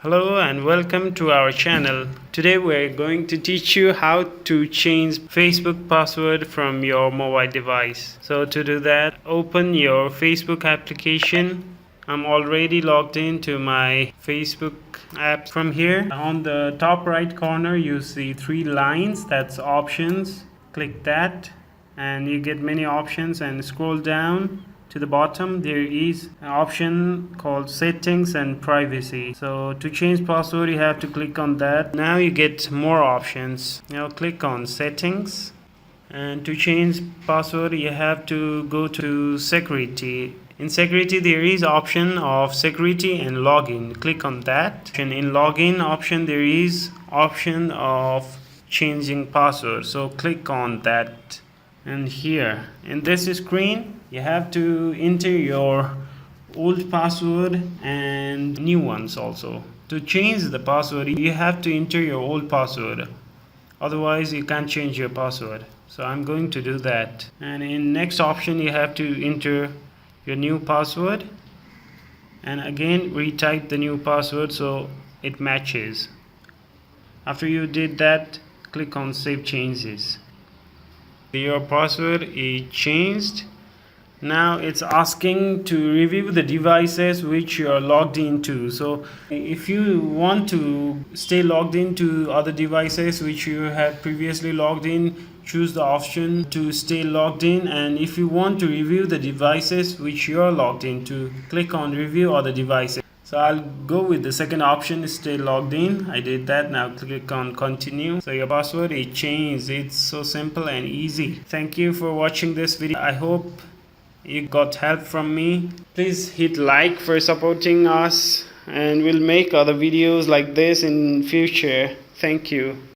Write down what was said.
Hello and welcome to our channel. Today we're going to teach you how to change Facebook password from your mobile device. So to do that, open your Facebook application. I'm already logged into my Facebook app. From here, on the top right corner, you see three lines. That's options. Click that and you get many options, and scroll down to the bottom. There is an option called settings and privacy. So to change password, you have to click on that. Now you get more options. Now click on settings, and to change password you have to go to security. In security there is option of security and login. Click on that. And in login option there is option of changing password, so click on that. And here in this screen you have to enter your old password and new ones also. To change the password you have to enter your old password, otherwise you can't change your password. So I'm going to do that. And in next option you have to enter your new password and again retype the new password so it matches. After you did that, click on save changes. Your password is changed. Now it's asking to review the devices which you are logged into. So if you want to stay logged into other devices which you have previously logged in, choose the option to stay logged in. And if you want to review the devices which you are logged into, click on review other devices. So I'll go with the second option, stay logged in. I did that. Now click on continue. So your password is changed. It's so simple and easy. Thank you for watching this video. I hope you got help from me. Please hit like for supporting us, and we'll make other videos like this in future. Thank you.